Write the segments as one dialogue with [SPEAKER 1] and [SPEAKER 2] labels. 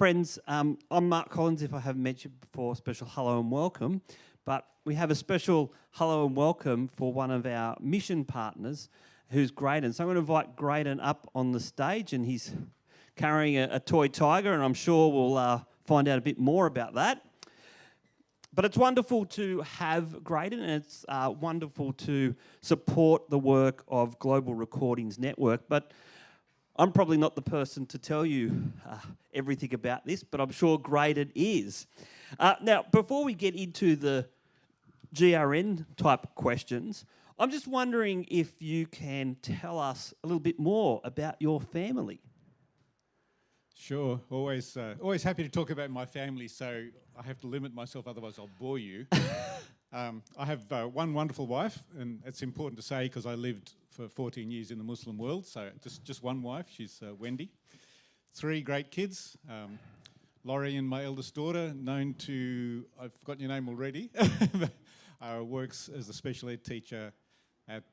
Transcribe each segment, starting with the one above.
[SPEAKER 1] Friends, I'm Mark Collins, if I haven't mentioned before, special hello and welcome. But we have a special hello and welcome for one of our mission partners, who's Graydon. So I'm going to invite Graydon up on the stage, and he's carrying a toy tiger, and I'm sure we'll find out a bit more about that. But it's wonderful to have Graydon, and it's wonderful to support the work of Global Recordings Network. But I'm probably not the person to tell you everything about this, but I'm sure Graydon is. Now, before we get into the GRN type questions, I'm just wondering if you can tell us a little bit more about your family.
[SPEAKER 2] Sure, always happy to talk about my family, so I have to limit myself, otherwise I'll bore you. I have one wonderful wife, and it's important to say because I lived for 14 years in the Muslim world, so just one wife, she's Wendy. 3 great kids, Laurie and my eldest daughter, known to, I've forgotten your name already, works as a special ed teacher at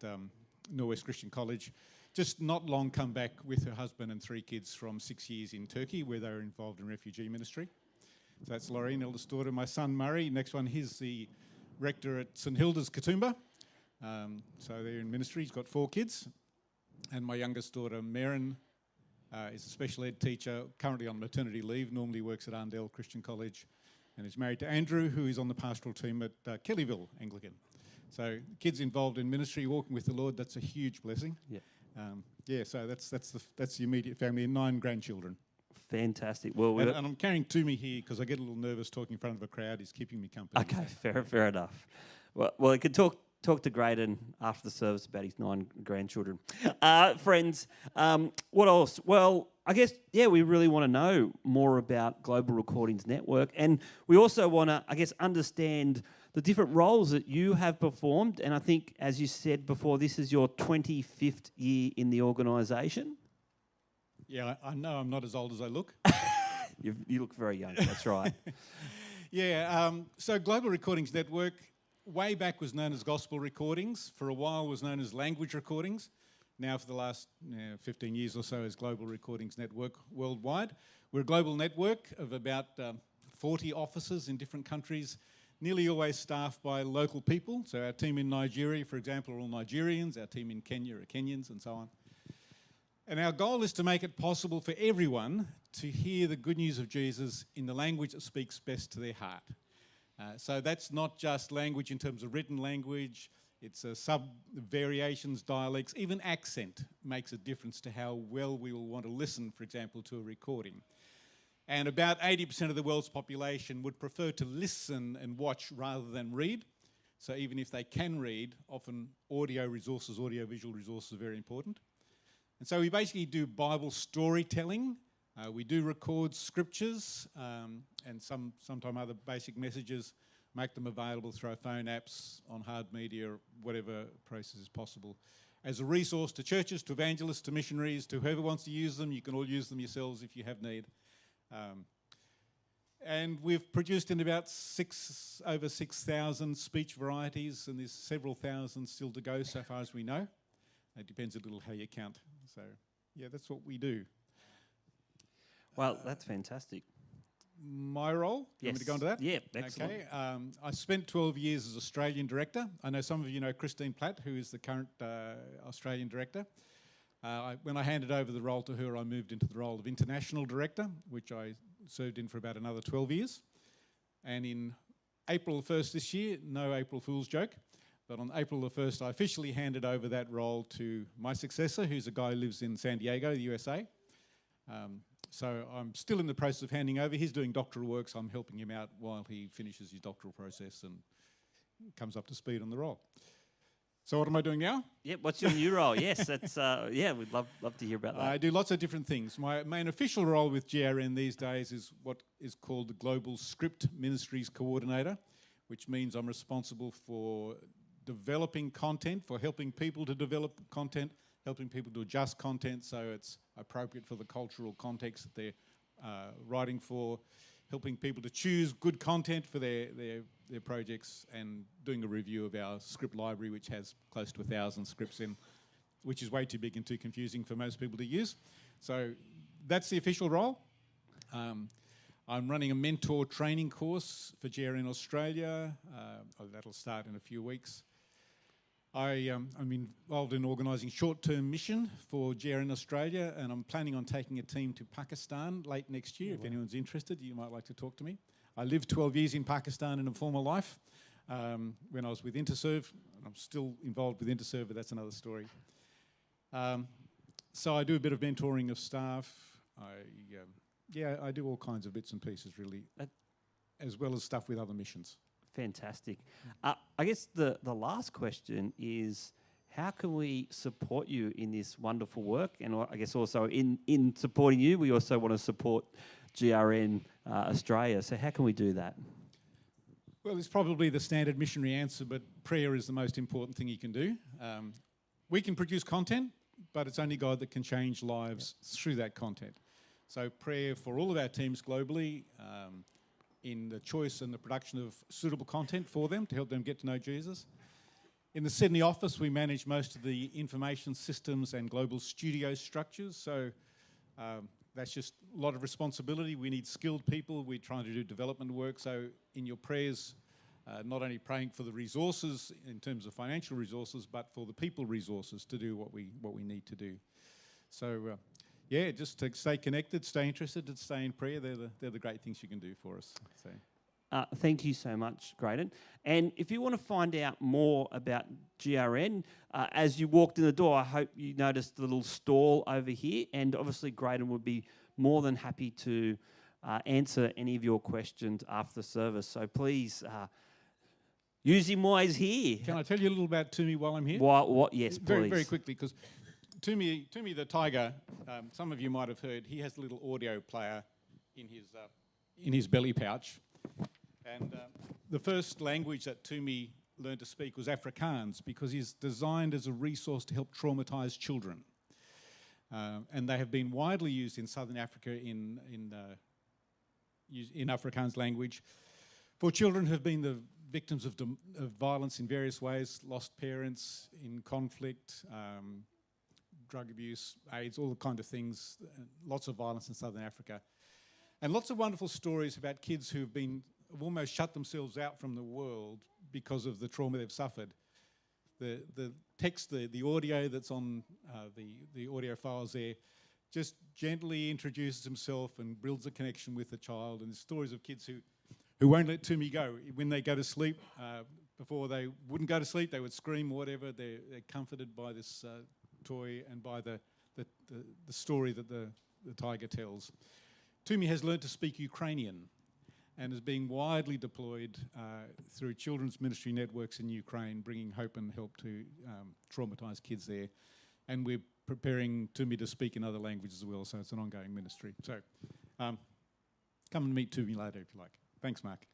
[SPEAKER 2] Norwest Christian College. Just not long come back with her husband and 3 kids from 6 years in Turkey, where they were involved in refugee ministry. So that's Laurie, eldest daughter. My son Murray, next one, he's the rector at St Hilda's, Katoomba. So they're in ministry. He's got 4 kids. And my youngest daughter, Maren, is a special ed teacher, currently on maternity leave, normally works at Arndell Christian College, and is married to Andrew, who is on the pastoral team at Kellyville Anglican. So kids involved in ministry, walking with the Lord, that's a huge blessing. Yeah. So that's the immediate family, and 9 grandchildren.
[SPEAKER 1] Fantastic. Well,
[SPEAKER 2] and I'm carrying Tumi here because I get a little nervous talking in front of a crowd. He's keeping me company.
[SPEAKER 1] Okay, fair enough. Well, I could talk to Graydon after the service about his 9 grandchildren. Friends, what else? Well, I guess, we really want to know more about Global Recordings Network, and we also want to, understand the different roles that you have performed. And I think, as you said before, this is your 25th year in the organisation.
[SPEAKER 2] Yeah, I know I'm not as old as I look.
[SPEAKER 1] You look very young, that's right.
[SPEAKER 2] So Global Recordings Network, way back was known as Gospel Recordings. For a while was known as Language Recordings. Now for the last 15 years or so as Global Recordings Network worldwide. We're a global network of about 40 offices in different countries, nearly always staffed by local people. So our team in Nigeria, for example, are all Nigerians. Our team in Kenya are Kenyans, and so on. And our goal is to make it possible for everyone to hear the good news of Jesus in the language that speaks best to their heart. So that's not just language in terms of written language, it's sub-variations, dialects, even accent makes a difference to how well we will want to listen, for example, to a recording. And about 80% of the world's population would prefer to listen and watch rather than read. So even if they can read, often audio-visual resources are very important. And so we basically do Bible storytelling. We do record scriptures and sometime other basic messages, make them available through our phone apps, on hard media, whatever process is possible. As a resource to churches, to evangelists, to missionaries, to whoever wants to use them. You can all use them yourselves if you have need. And we've produced in about over 6,000 speech varieties, and there's several thousand still to go so far as we know. It depends a little how you count. So, that's what we do.
[SPEAKER 1] Well, that's fantastic.
[SPEAKER 2] My role?
[SPEAKER 1] Yes.
[SPEAKER 2] You want me to go into that?
[SPEAKER 1] Yeah, excellent.
[SPEAKER 2] Okay. I spent 12 years as Australian director. I know some of you know Christine Platt, who is the current Australian director. When I handed over the role to her, I moved into the role of international director, which I served in for about another 12 years. And in April 1st this year, no April Fool's joke, but on April the 1st, I officially handed over that role to my successor, who's a guy who lives in San Diego, the USA. So I'm still in the process of handing over. He's doing doctoral work, so I'm helping him out while he finishes his doctoral process and comes up to speed on the role. So what am I doing now?
[SPEAKER 1] Yep, what's your new role? Yes, that's, we'd love to hear about that.
[SPEAKER 2] I do lots of different things. My main official role with GRN these days is what is called the Global Script Ministries Coordinator, which means I'm responsible for developing content, for helping people to develop content, helping people to adjust content so it's appropriate for the cultural context that they're writing for, helping people to choose good content for their projects, and doing a review of our script library, which has close to 1,000 scripts in, which is way too big and too confusing for most people to use. So that's the official role. I'm running a mentor training course for GRN Australia. That'll start in a few weeks. I'm involved in organising short-term mission for GRN Australia, and I'm planning on taking a team to Pakistan late next year. If anyone's interested, you might like to talk to me. I lived 12 years in Pakistan in a former life when I was with Interserve. I'm still involved with Interserve, but that's another story. So I do a bit of mentoring of staff. I do all kinds of bits and pieces, really, as well as stuff with other missions.
[SPEAKER 1] Fantastic. I guess the last question is, how can we support you in this wonderful work? And I guess also in supporting you, we also want to support GRN Australia. So how can we do that?
[SPEAKER 2] Well, it's probably the standard missionary answer, but prayer is the most important thing you can do. We can produce content, but it's only God that can change lives through that content. So prayer for all of our teams globally, in the choice and the production of suitable content for them to help them get to know Jesus. In the Sydney office, we manage most of the information systems and global studio structures. So that's just a lot of responsibility. We need skilled people. We're trying to do development work. So in your prayers, not only praying for the resources in terms of financial resources, but for the people resources to do what we need to do. So just to stay connected, stay interested, and stay in prayer. They're the great things you can do for us. So.
[SPEAKER 1] Thank you so much, Graydon. And if you want to find out more about GRN, as you walked in the door, I hope you noticed the little stall over here. And obviously, Graydon would be more than happy to answer any of your questions after the service. So please use him while he's here.
[SPEAKER 2] Can I tell you a little about Tumi while I'm here?
[SPEAKER 1] Yes, please.
[SPEAKER 2] Very, very quickly, because Tumi the Tiger, some of you might have heard, he has a little audio player in his belly pouch. And the first language that Tumi learned to speak was Afrikaans, because he's designed as a resource to help traumatised children. And they have been widely used in Southern Africa in Afrikaans language for children who have been the victims of violence in various ways, lost parents, in conflict, drug abuse, AIDS, all the kind of things, lots of violence in Southern Africa. And lots of wonderful stories about kids who've almost shut themselves out from the world because of the trauma they've suffered. The text, the audio that's on the audio files there, just gently introduces himself and builds a connection with the child. And the stories of kids who won't let Tumi go. When they go to sleep, before they wouldn't go to sleep, they would scream or whatever. They're comforted by this toy and by the story that the tiger tells. Tumi has learned to speak Ukrainian and is being widely deployed through children's ministry networks in Ukraine, bringing hope and help to traumatised kids there. And we're preparing Tumi to speak in other languages as well, so it's an ongoing ministry. So come and meet Tumi later if you like. Thanks, Mark.